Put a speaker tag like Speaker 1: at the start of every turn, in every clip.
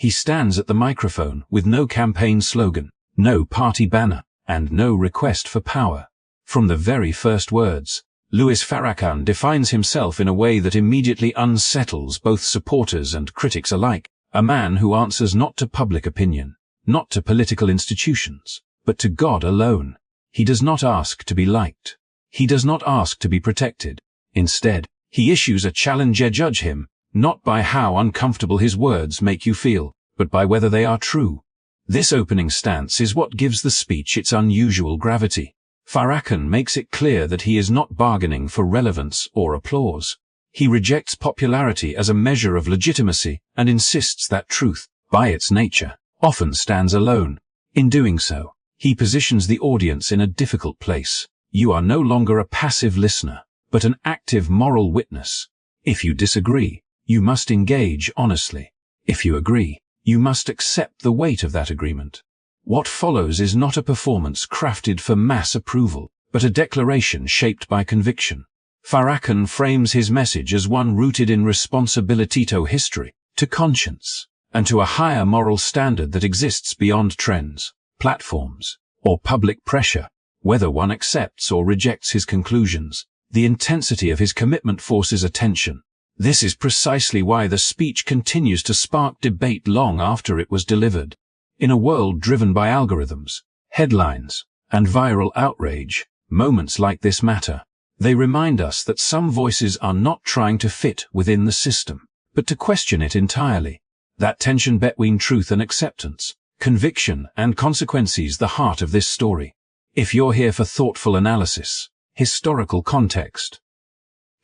Speaker 1: He stands at the microphone with no campaign slogan, no party banner, and no request for power. From the very first words, Louis Farrakhan defines himself in a way that immediately unsettles both supporters and critics alike, a man who answers not to public opinion, not to political institutions, but to God alone. He does not ask to be liked. He does not ask to be protected. Instead, he issues a challenge: judge him, not by how uncomfortable his words make you feel, but by whether they are true. This opening stance is what gives the speech its unusual gravity. Farrakhan makes it clear that he is not bargaining for relevance or applause. He rejects popularity as a measure of legitimacy and insists that truth, by its nature, often stands alone. In doing so, he positions the audience in a difficult place. You are no longer a passive listener, but an active moral witness. If you disagree, you must engage honestly. If you agree, you must accept the weight of that agreement. What follows is not a performance crafted for mass approval, but a declaration shaped by conviction. Farrakhan frames his message as one rooted in responsibility to history, to conscience, and to a higher moral standard that exists beyond trends, platforms, or public pressure. Whether one accepts or rejects his conclusions, the intensity of his commitment forces attention. This is precisely why the speech continues to spark debate long after it was delivered. In a world driven by algorithms, headlines, and viral outrage, moments like this matter. They remind us that some voices are not trying to fit within the system, but to question it entirely. That tension between truth and acceptance, conviction and consequence is the heart of this story. If you're here for thoughtful analysis, historical context,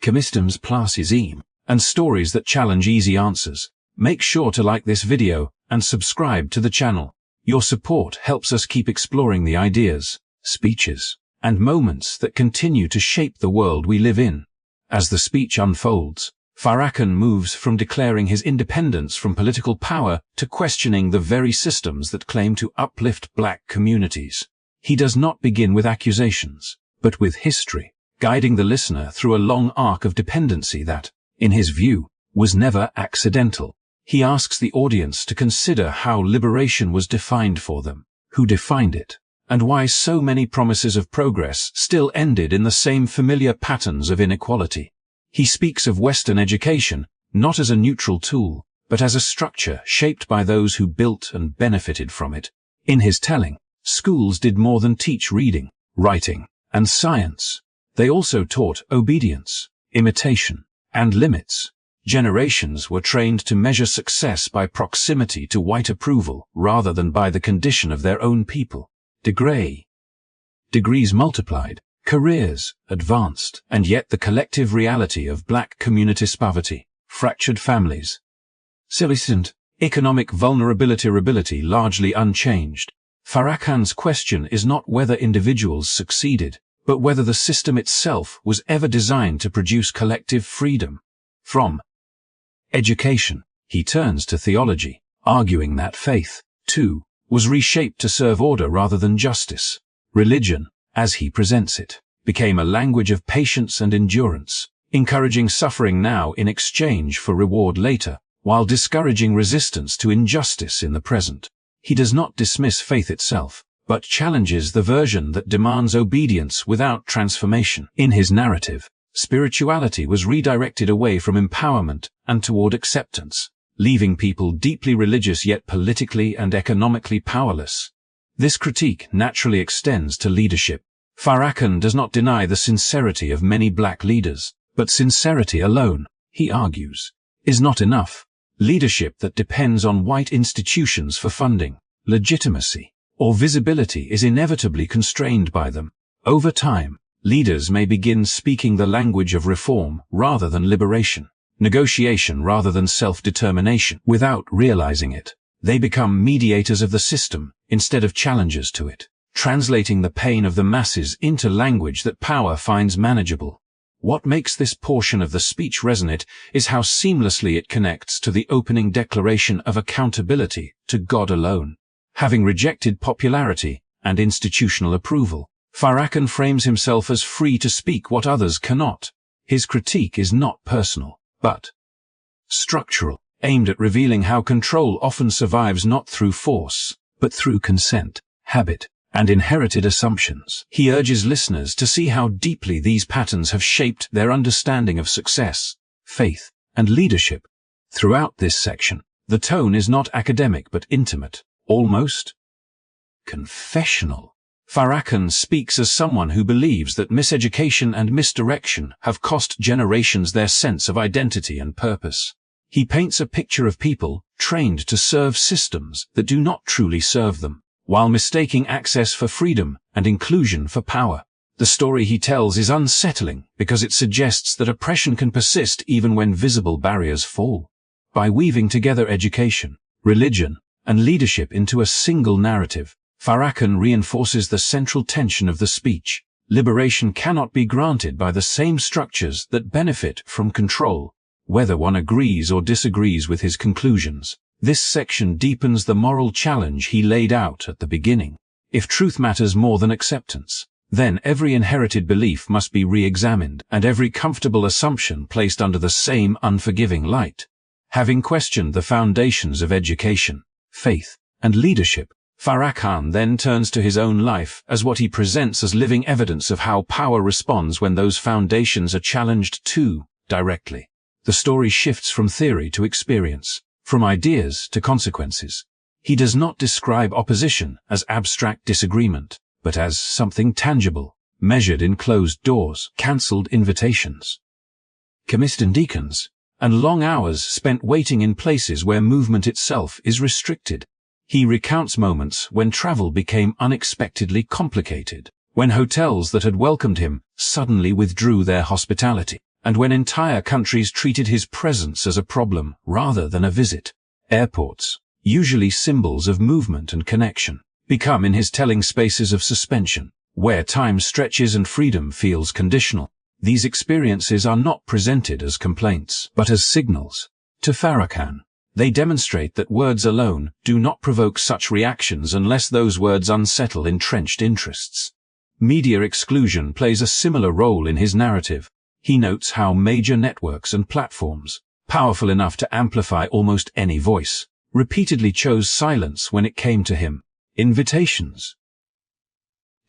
Speaker 1: commissions placism, and stories that challenge easy answers, make sure to like this video and subscribe to the channel. Your support helps us keep exploring the ideas, speeches, and moments that continue to shape the world we live in. As the speech unfolds, Farrakhan moves from declaring his independence from political power to questioning the very systems that claim to uplift black communities. He does not begin with accusations, but with history, guiding the listener through a long arc of dependency that, in his view, was never accidental. He asks the audience to consider how liberation was defined for them, who defined it, and why so many promises of progress still ended in the same familiar patterns of inequality. He speaks of Western education, not as a neutral tool, but as a structure shaped by those who built and benefited from it. In his telling, schools did more than teach reading, writing, and science. They also taught obedience, imitation, and limits. Generations were trained to measure success by proximity to white approval rather than by the condition of their own people. Degrees multiplied, careers advanced, and yet the collective reality of black communities' poverty, fractured families, silent, economic vulnerability largely unchanged. Farrakhan's question is not whether individuals succeeded, but whether the system itself was ever designed to produce collective freedom. From education, he turns to theology, arguing that faith, too, was reshaped to serve order rather than justice. Religion, as he presents it, became a language of patience and endurance, encouraging suffering now in exchange for reward later, while discouraging resistance to injustice in the present. He does not dismiss faith itself, but challenges the version that demands obedience without transformation. In his narrative, spirituality was redirected away from empowerment and toward acceptance, leaving people deeply religious yet politically and economically powerless. This critique naturally extends to leadership. Farrakhan does not deny the sincerity of many black leaders, but sincerity alone, he argues, is not enough. Leadership that depends on white institutions for funding, legitimacy, or visibility is inevitably constrained by them. Over time, leaders may begin speaking the language of reform rather than liberation, negotiation rather than self-determination. Without realizing it, they become mediators of the system instead of challengers to it, translating the pain of the masses into language that power finds manageable. What makes this portion of the speech resonate is how seamlessly it connects to the opening declaration of accountability to God alone. Having rejected popularity and institutional approval, Farrakhan frames himself as free to speak what others cannot. His critique is not personal, but structural. aimed at revealing how control often survives not through force, but through consent, habit, and inherited assumptions. He urges listeners to see how deeply these patterns have shaped their understanding of success, faith, and leadership. Throughout this section, the tone is not academic but intimate, almost confessional. Farrakhan speaks as someone who believes that miseducation and misdirection have cost generations their sense of identity and purpose. He paints a picture of people trained to serve systems that do not truly serve them, while mistaking access for freedom and inclusion for power. The story he tells is unsettling because it suggests that oppression can persist even when visible barriers fall. By weaving together education, religion, and leadership into a single narrative, Farrakhan reinforces the central tension of the speech. Liberation cannot be granted by the same structures that benefit from control, whether one agrees or disagrees with his conclusions. This section deepens the moral challenge he laid out at the beginning. If truth matters more than acceptance, then every inherited belief must be re-examined and every comfortable assumption placed under the same unforgiving light. Having questioned the foundations of education, faith, and leadership, Farrakhan then turns to his own life as what he presents as living evidence of how power responds when those foundations are challenged too directly. The story shifts from theory to experience, from ideas to consequences. He does not describe opposition as abstract disagreement, but as something tangible, measured in closed doors, cancelled invitations, commissioned deacons, and long hours spent waiting in places where movement itself is restricted. He recounts moments when travel became unexpectedly complicated, when hotels that had welcomed him suddenly withdrew their hospitality, and when entire countries treated his presence as a problem rather than a visit. Airports, usually symbols of movement and connection, become in his telling spaces of suspension, where time stretches and freedom feels conditional. These experiences are not presented as complaints, but as signals. To Farrakhan, they demonstrate that words alone do not provoke such reactions unless those words unsettle entrenched interests. Media exclusion plays a similar role in his narrative. He notes how major networks and platforms, powerful enough to amplify almost any voice, repeatedly chose silence when it came to him. Invitations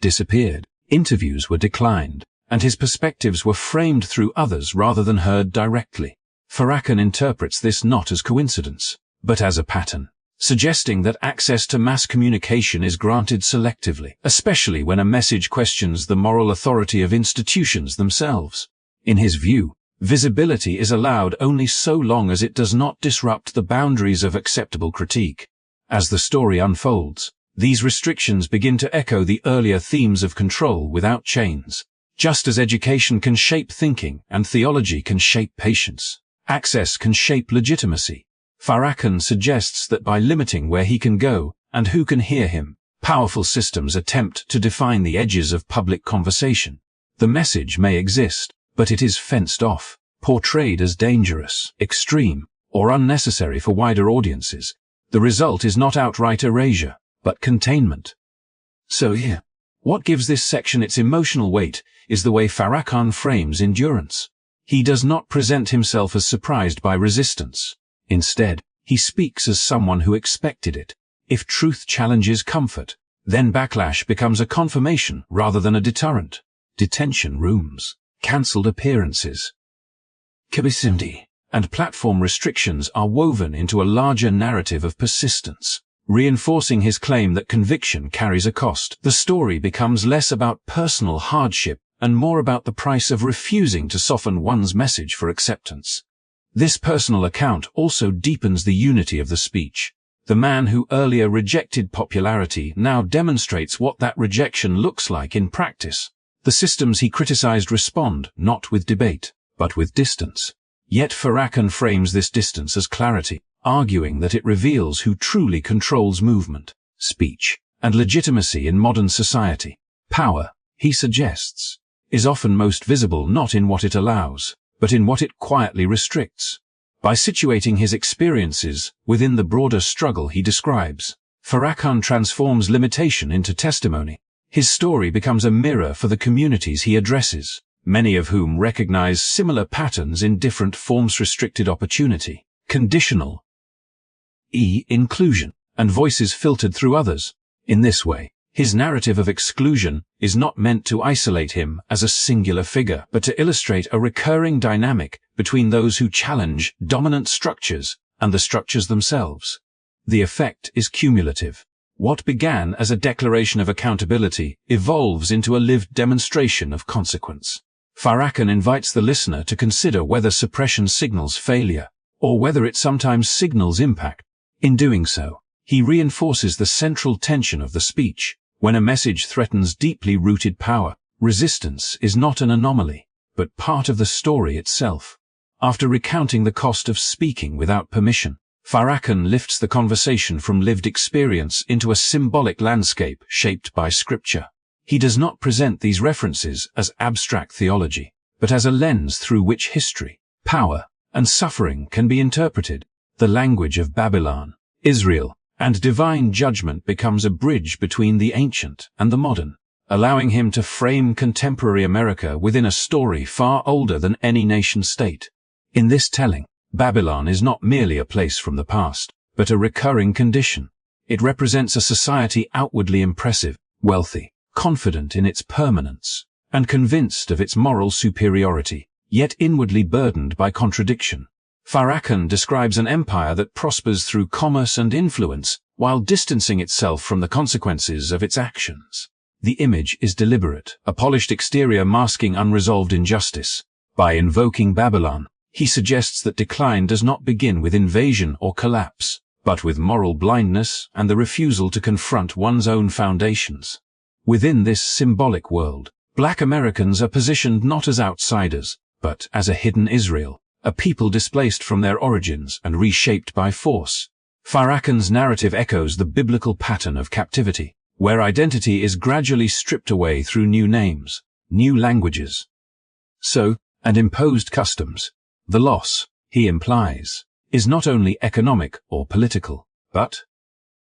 Speaker 1: disappeared, interviews were declined, and his perspectives were framed through others rather than heard directly. Farrakhan interprets this not as coincidence, but as a pattern, suggesting that access to mass communication is granted selectively, especially when a message questions the moral authority of institutions themselves. In his view, visibility is allowed only so long as it does not disrupt the boundaries of acceptable critique. As the story unfolds, these restrictions begin to echo the earlier themes of control without chains. Just as education can shape thinking and theology can shape patience, access can shape legitimacy. Farrakhan suggests that by limiting where he can go and who can hear him, powerful systems attempt to define the edges of public conversation. The message may exist, but it is fenced off, portrayed as dangerous, extreme, or unnecessary for wider audiences. The result is not outright erasure, but containment. So here, what gives this section its emotional weight is the way Farrakhan frames endurance. He does not present himself as surprised by resistance. Instead, he speaks as someone who expected it. If truth challenges comfort, then backlash becomes a confirmation rather than a deterrent. Detention rooms, cancelled appearances, and platform restrictions are woven into a larger narrative of persistence, reinforcing his claim that conviction carries a cost. The story becomes less about personal hardship and more about the price of refusing to soften one's message for acceptance. This personal account also deepens the unity of the speech. The man who earlier rejected popularity now demonstrates what that rejection looks like in practice. The systems he criticized respond not with debate, but with distance. Yet Farrakhan frames this distance as clarity, arguing that it reveals who truly controls movement, speech, and legitimacy in modern society. Power, he suggests, is often most visible not in what it allows, but in what it quietly restricts. By situating his experiences within the broader struggle he describes, Farrakhan transforms limitation into testimony. His story becomes a mirror for the communities he addresses, many of whom recognize similar patterns in different forms: restricted opportunity, conditional inclusion, and voices filtered through others. In this way, his narrative of exclusion is not meant to isolate him as a singular figure, but to illustrate a recurring dynamic between those who challenge dominant structures and the structures themselves. The effect is cumulative. What began as a declaration of accountability evolves into a lived demonstration of consequence. Farrakhan invites the listener to consider whether suppression signals failure, or whether it sometimes signals impact. In doing so, he reinforces the central tension of the speech. When a message threatens deeply rooted power, resistance is not an anomaly, but part of the story itself. After recounting the cost of speaking without permission, Farrakhan lifts the conversation from lived experience into a symbolic landscape shaped by scripture. He does not present these references as abstract theology, but as a lens through which history, power, and suffering can be interpreted. The language of Babylon, Israel, and divine judgment becomes a bridge between the ancient and the modern, allowing him to frame contemporary America within a story far older than any nation-state. In this telling, Babylon is not merely a place from the past, but a recurring condition. It represents a society outwardly impressive, wealthy, confident in its permanence, and convinced of its moral superiority, yet inwardly burdened by contradiction. Farrakhan describes an empire that prospers through commerce and influence, while distancing itself from the consequences of its actions. The image is deliberate, a polished exterior masking unresolved injustice. By invoking Babylon, he suggests that decline does not begin with invasion or collapse, but with moral blindness and the refusal to confront one's own foundations. Within this symbolic world, Black Americans are positioned not as outsiders, but as a hidden Israel, a people displaced from their origins and reshaped by force. Farrakhan's narrative echoes the biblical pattern of captivity, where identity is gradually stripped away through new names, new languages, and imposed customs. The loss, he implies, is not only economic or political, but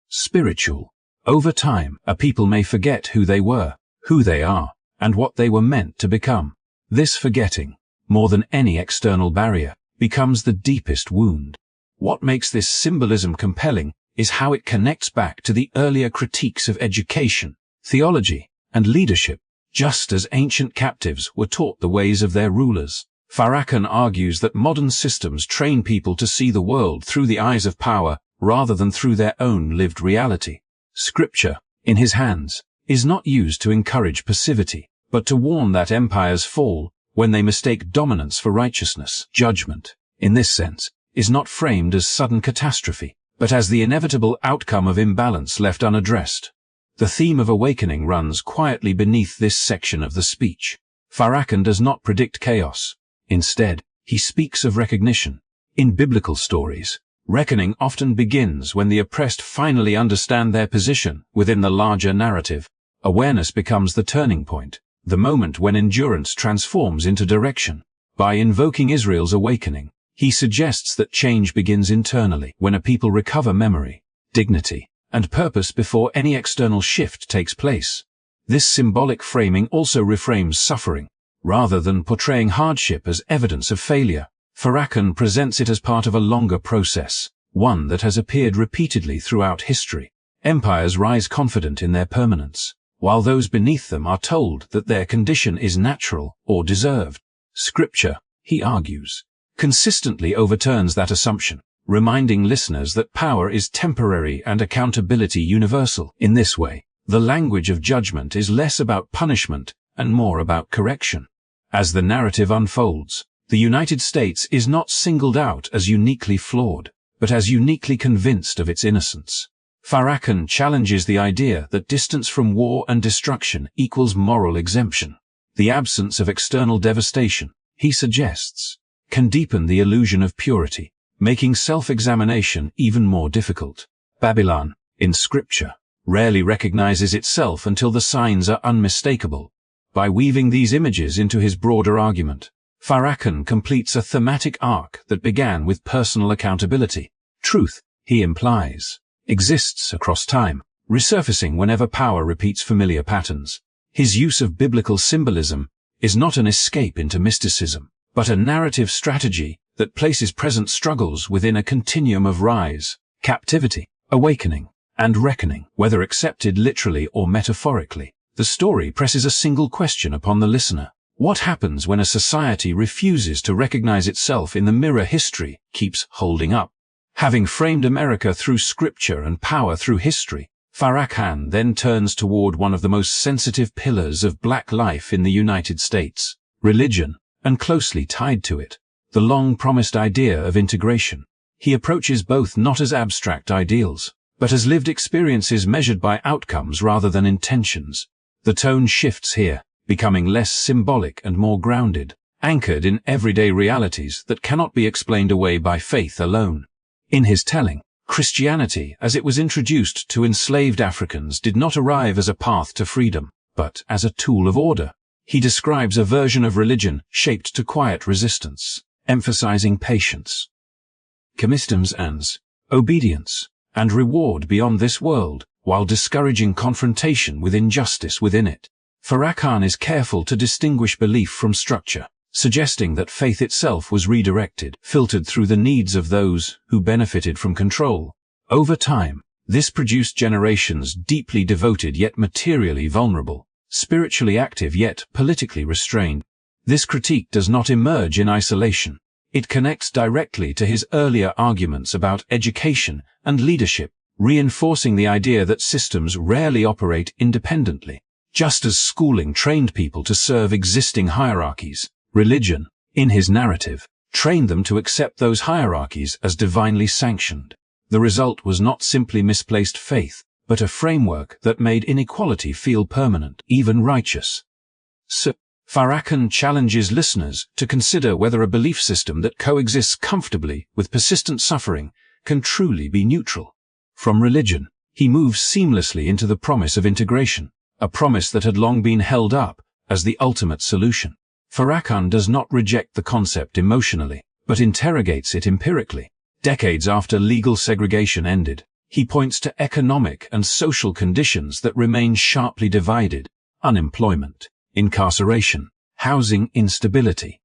Speaker 1: spiritual. Over time, a people may forget who they were, who they are, and what they were meant to become. This forgetting, more than any external barrier, becomes the deepest wound. What makes this symbolism compelling is how it connects back to the earlier critiques of education, theology, and leadership. Just as ancient captives were taught the ways of their rulers, Farrakhan argues that modern systems train people to see the world through the eyes of power rather than through their own lived reality. Scripture, in his hands, is not used to encourage passivity, but to warn that empires fall when they mistake dominance for righteousness. Judgment, in this sense, is not framed as sudden catastrophe, but as the inevitable outcome of imbalance left unaddressed. The theme of awakening runs quietly beneath this section of the speech. Farrakhan does not predict chaos. Instead, he speaks of recognition. In biblical stories, reckoning often begins when the oppressed finally understand their position within the larger narrative. Awareness becomes the turning point, the moment when endurance transforms into direction. By invoking Israel's awakening, he suggests that change begins internally when a people recover memory, dignity, and purpose before any external shift takes place. This symbolic framing also reframes suffering. Rather than portraying hardship as evidence of failure, Farrakhan presents it as part of a longer process, one that has appeared repeatedly throughout history. Empires rise confident in their permanence, while those beneath them are told that their condition is natural or deserved. Scripture, he argues, consistently overturns that assumption, reminding listeners that power is temporary and accountability universal. In this way, the language of judgment is less about punishment and more about correction. As the narrative unfolds, the United States is not singled out as uniquely flawed, but as uniquely convinced of its innocence. Farrakhan challenges the idea that distance from war and destruction equals moral exemption. The absence of external devastation, he suggests, can deepen the illusion of purity, making self-examination even more difficult. Babylon, in Scripture, rarely recognizes itself until the signs are unmistakable. By weaving these images into his broader argument, Farrakhan completes a thematic arc that began with personal accountability. Truth, he implies, exists across time, resurfacing whenever power repeats familiar patterns. His use of biblical symbolism is not an escape into mysticism, but a narrative strategy that places present struggles within a continuum of rise, captivity, awakening, and reckoning. Whether accepted literally or metaphorically, the story presses a single question upon the listener. What happens when a society refuses to recognize itself in the mirror history keeps holding up? Having framed America through scripture and power through history, Farrakhan then turns toward one of the most sensitive pillars of black life in the United States, religion, and closely tied to it, the long-promised idea of integration. He approaches both not as abstract ideals, but as lived experiences measured by outcomes rather than intentions. The tone shifts here, becoming less symbolic and more grounded, anchored in everyday realities that cannot be explained away by faith alone. In his telling, Christianity, as it was introduced to enslaved Africans, did not arrive as a path to freedom, but as a tool of order. He describes a version of religion shaped to quiet resistance, emphasizing patience, obedience, and reward beyond this world, while discouraging confrontation with injustice within it. Farrakhan is careful to distinguish belief from structure, suggesting that faith itself was redirected, filtered through the needs of those who benefited from control. Over time, this produced generations deeply devoted yet materially vulnerable, spiritually active yet politically restrained. This critique does not emerge in isolation. It connects directly to his earlier arguments about education and leadership, reinforcing the idea that systems rarely operate independently. Just as schooling trained people to serve existing hierarchies, religion, in his narrative, trained them to accept those hierarchies as divinely sanctioned. The result was not simply misplaced faith, but a framework that made inequality feel permanent, even righteous. So, Farrakhan challenges listeners to consider whether a belief system that coexists comfortably with persistent suffering can truly be neutral. From religion, he moves seamlessly into the promise of integration, a promise that had long been held up as the ultimate solution. Farrakhan does not reject the concept emotionally, but interrogates it empirically. Decades after legal segregation ended, he points to economic and social conditions that remain sharply divided: unemployment, incarceration, housing instability,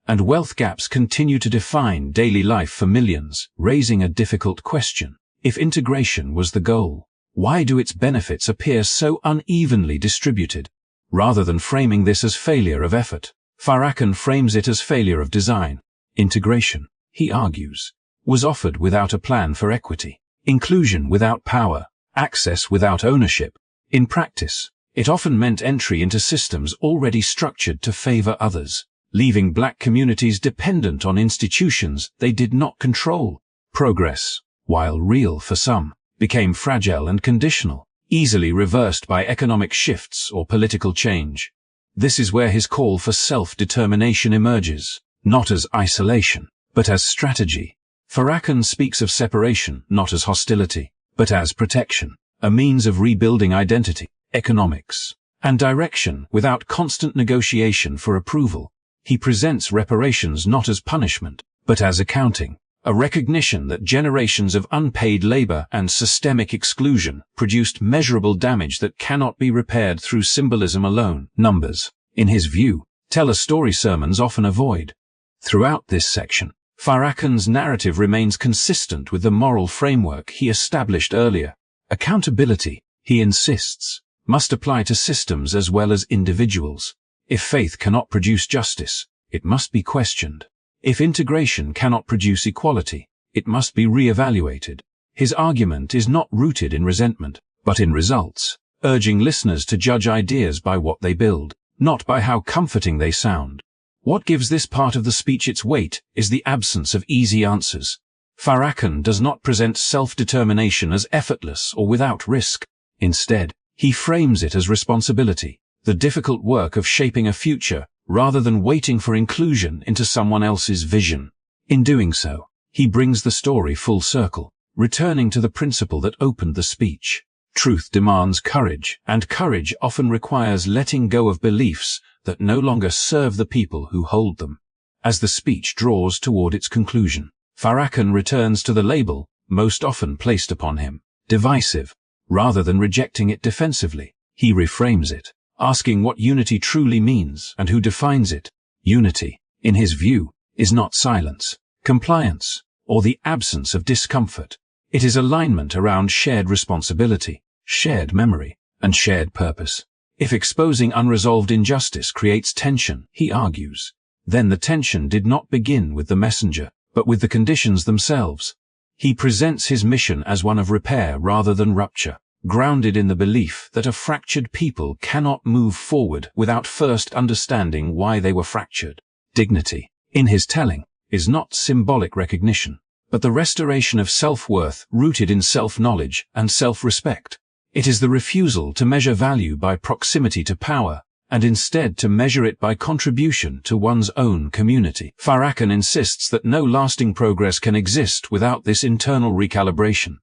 Speaker 1: and wealth gaps continue to define daily life for millions, raising a difficult question. If integration was the goal, why do its benefits appear so unevenly distributed? Rather than framing this as failure of effort, Farrakhan frames it as failure of design. Integration, he argues, was offered without a plan for equity, inclusion without power, access without ownership. In practice, it often meant entry into systems already structured to favor others, leaving black communities dependent on institutions they did not control. Progress, while real for some, became fragile and conditional, easily reversed by economic shifts or political change. This is where his call for self-determination emerges, not as isolation, but as strategy. Farrakhan speaks of separation not as hostility, but as protection, a means of rebuilding identity, economics, and direction without constant negotiation for approval. He presents reparations not as punishment, but as accounting, a recognition that generations of unpaid labor and systemic exclusion produced measurable damage that cannot be repaired through symbolism alone. Numbers, in his view, tell a story sermons often avoid. Throughout this section, Farrakhan's narrative remains consistent with the moral framework he established earlier. Accountability, he insists, must apply to systems as well as individuals. If faith cannot produce justice, it must be questioned. If integration cannot produce equality, it must be re-evaluated. His argument is not rooted in resentment, but in results, urging listeners to judge ideas by what they build, not by how comforting they sound. What gives this part of the speech its weight is the absence of easy answers. Farrakhan does not present self-determination as effortless or without risk. Instead, he frames it as responsibility, the difficult work of shaping a future rather than waiting for inclusion into someone else's vision. In doing so, he brings the story full circle, returning to the principle that opened the speech. Truth demands courage, and courage often requires letting go of beliefs that no longer serve the people who hold them. As the speech draws toward its conclusion, Farrakhan returns to the label most often placed upon him, divisive. Rather than rejecting it defensively, he reframes it, asking what unity truly means and who defines it. Unity, in his view, is not silence, compliance, or the absence of discomfort. It is alignment around shared responsibility, shared memory, and shared purpose. If exposing unresolved injustice creates tension, he argues, then the tension did not begin with the messenger, but with the conditions themselves. He presents his mission as one of repair rather than rupture, grounded in the belief that a fractured people cannot move forward without first understanding why they were fractured. Dignity, in his telling, is not symbolic recognition, but the restoration of self-worth rooted in self-knowledge and self-respect. It is the refusal to measure value by proximity to power, and instead to measure it by contribution to one's own community. Farrakhan insists that no lasting progress can exist without this internal recalibration.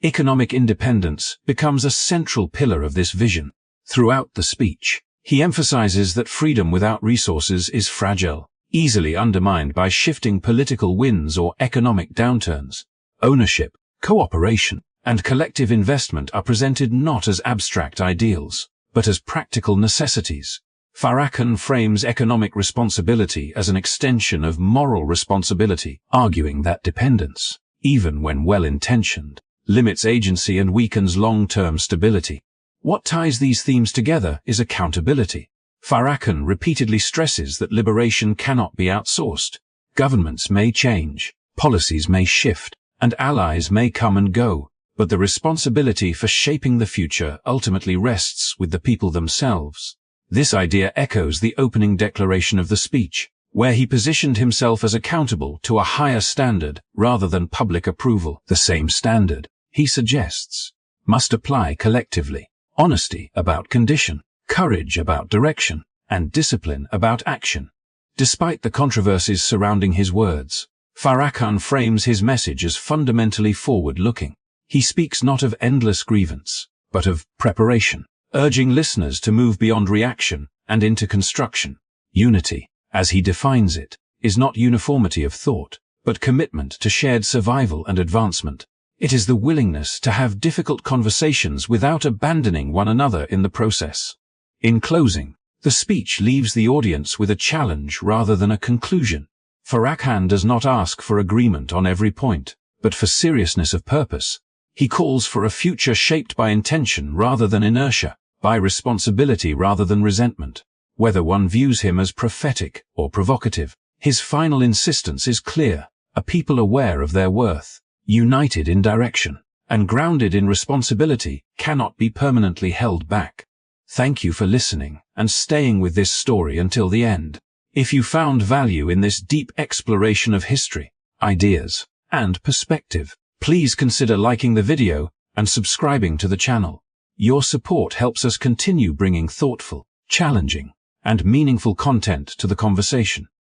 Speaker 1: Economic independence becomes a central pillar of this vision. Throughout the speech, he emphasizes that freedom without resources is fragile, easily undermined by shifting political winds or economic downturns. Ownership, cooperation, and collective investment are presented not as abstract ideals, but as practical necessities. Farrakhan frames economic responsibility as an extension of moral responsibility, arguing that dependence, even when well-intentioned, limits agency and weakens long-term stability. What ties these themes together is accountability. Farrakhan repeatedly stresses that liberation cannot be outsourced. Governments may change, policies may shift, and allies may come and go, but the responsibility for shaping the future ultimately rests with the people themselves. This idea echoes the opening declaration of the speech, where he positioned himself as accountable to a higher standard rather than public approval. The same standard, he suggests, must apply collectively. Honesty about condition, courage about direction, and discipline about action. Despite the controversies surrounding his words, Farrakhan frames his message as fundamentally forward-looking. He speaks not of endless grievance, but of preparation, urging listeners to move beyond reaction and into construction. Unity, as he defines it, is not uniformity of thought, but commitment to shared survival and advancement. It is the willingness to have difficult conversations without abandoning one another in the process. In closing, the speech leaves the audience with a challenge rather than a conclusion. Farrakhan does not ask for agreement on every point, but for seriousness of purpose. He calls for a future shaped by intention rather than inertia, by responsibility rather than resentment. Whether one views him as prophetic or provocative, his final insistence is clear: a people aware of their worth, united in direction, and grounded in responsibility cannot be permanently held back. Thank you for listening and staying with this story until the end. If you found value in this deep exploration of history, ideas, and perspective, please consider liking the video and subscribing to the channel. Your support helps us continue bringing thoughtful, challenging, and meaningful content to the conversation.